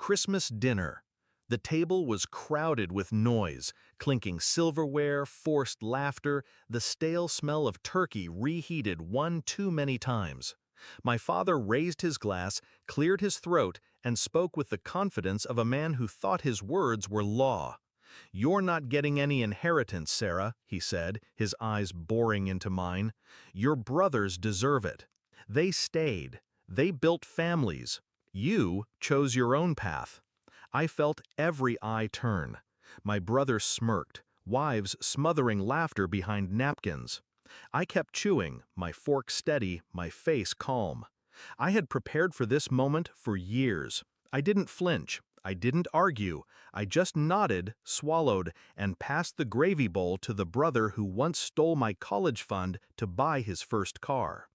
Christmas dinner. The table was crowded with noise, clinking silverware, forced laughter, the stale smell of turkey reheated one too many times. My father raised his glass, cleared his throat, and spoke with the confidence of a man who thought his words were law. "You're not getting any inheritance, Sarah," he said, his eyes boring into mine. "Your brothers deserve it. They stayed. They built families. You chose your own path." I felt every eye turn. My brother smirked, wives smothering laughter behind napkins. I kept chewing, my fork steady, my face calm. I had prepared for this moment for years. I didn't flinch. I didn't argue. I just nodded, swallowed, and passed the gravy bowl to the brother who once stole my college fund to buy his first car.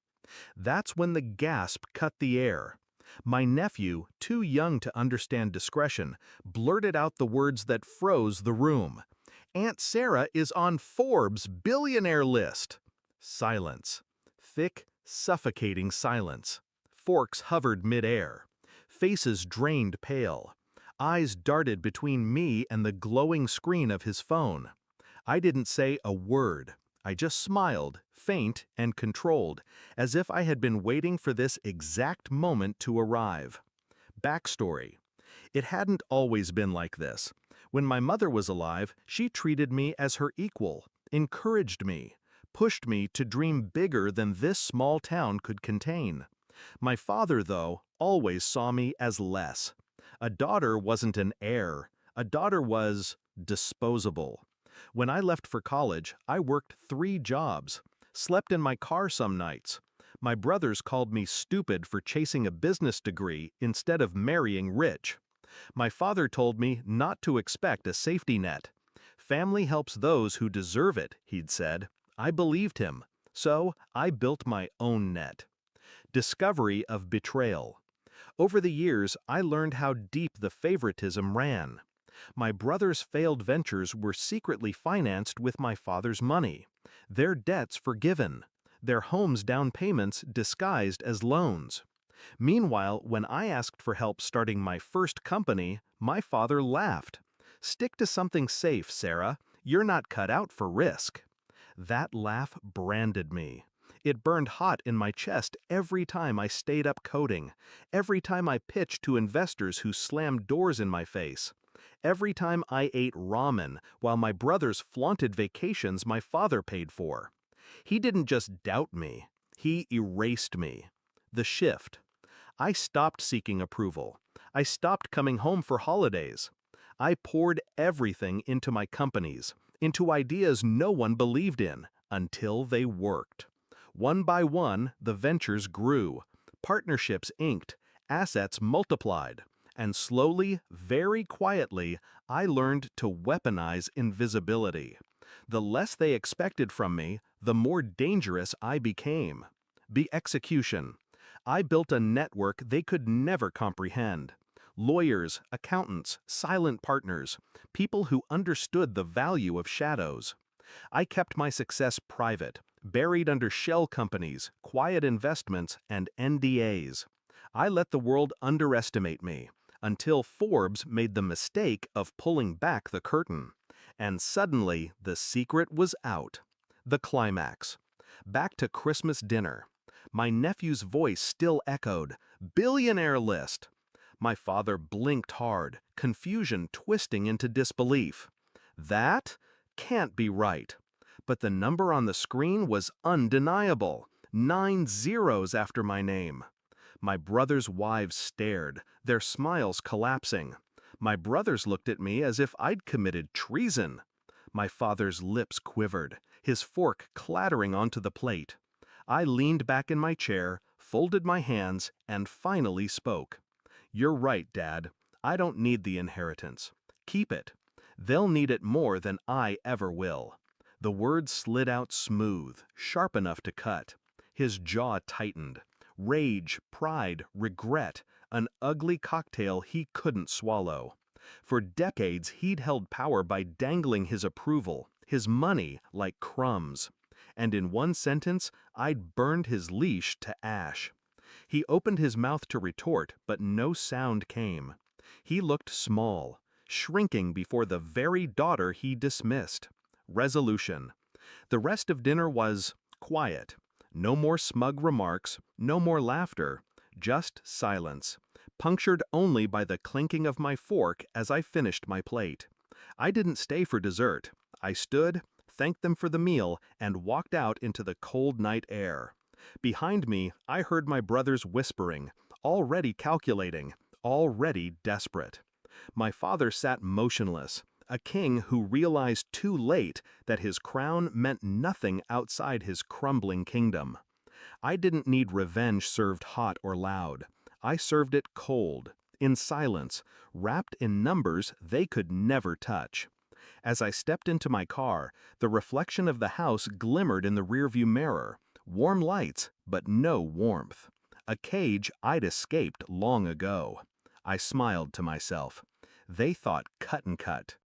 That's when the gasp cut the air. My nephew, too young to understand discretion, blurted out the words that froze the room. "Aunt Sarah is on Forbes' billionaire list." Silence. Thick, suffocating silence. Forks hovered midair. Faces drained pale. Eyes darted between me and the glowing screen of his phone. I didn't say a word. I just smiled, faint and controlled, as if I had been waiting for this exact moment to arrive. Backstory. It hadn't always been like this. When my mother was alive, she treated me as her equal, encouraged me, pushed me to dream bigger than this small town could contain. My father, though, always saw me as less. A daughter wasn't an heir. A daughter was disposable. When I left for college, I worked 3 jobs, slept in my car some nights. My brothers called me stupid for chasing a business degree instead of marrying rich. My father told me not to expect a safety net. "Family helps those who deserve it," he'd said. I believed him, so I built my own net. Discovery of betrayal. Over the years, I learned how deep the favoritism ran. My brothers' failed ventures were secretly financed with my father's money, their debts forgiven, their homes' down payments disguised as loans. Meanwhile, when I asked for help starting my first company, my father laughed. "Stick to something safe, Sarah. You're not cut out for risk." That laugh branded me. It burned hot in my chest every time I stayed up coding, every time I pitched to investors who slammed doors in my face. Every time I ate ramen while my brothers flaunted vacations my father paid for. He didn't just doubt me, he erased me. The shift. I stopped seeking approval. I stopped coming home for holidays. I poured everything into my companies, into ideas no one believed in, until they worked. One by one, the ventures grew, partnerships inked, assets multiplied. And slowly, very quietly, I learned to weaponize invisibility. The less they expected from me, the more dangerous I became. The execution. I built a network they could never comprehend. Lawyers, accountants, silent partners, people who understood the value of shadows. I kept my success private, buried under shell companies, quiet investments, and NDAs. I let the world underestimate me, until Forbes made the mistake of pulling back the curtain. And suddenly, the secret was out. The climax. Back to Christmas dinner. My nephew's voice still echoed, "Billionaire list." My father blinked hard, confusion twisting into disbelief. That can't be right. But the number on the screen was undeniable. 9 zeros after my name. My brothers' wives stared, their smiles collapsing. My brothers looked at me as if I'd committed treason. My father's lips quivered, his fork clattering onto the plate. I leaned back in my chair, folded my hands, and finally spoke. "You're right, Dad. I don't need the inheritance. Keep it. They'll need it more than I ever will." The words slid out smooth, sharp enough to cut. His jaw tightened. Rage, pride, regret, an ugly cocktail he couldn't swallow. For decades, he'd held power by dangling his approval, his money, like crumbs. And in one sentence, I'd burned his leash to ash. He opened his mouth to retort, but no sound came. He looked small, shrinking before the very daughter he dismissed. Resolution. The rest of dinner was quiet. No more smug remarks, no more laughter, just silence, punctured only by the clinking of my fork as I finished my plate. I didn't stay for dessert. I stood, thanked them for the meal, and walked out into the cold night air. Behind me, I heard my brothers whispering, already calculating, already desperate. My father sat motionless, a king who realized too late that his crown meant nothing outside his crumbling kingdom. I didn't need revenge served hot or loud. I served it cold, in silence, wrapped in numbers they could never touch. As I stepped into my car, the reflection of the house glimmered in the rearview mirror. Warm lights, but no warmth. A cage I'd escaped long ago. I smiled to myself. They thought cut and cut.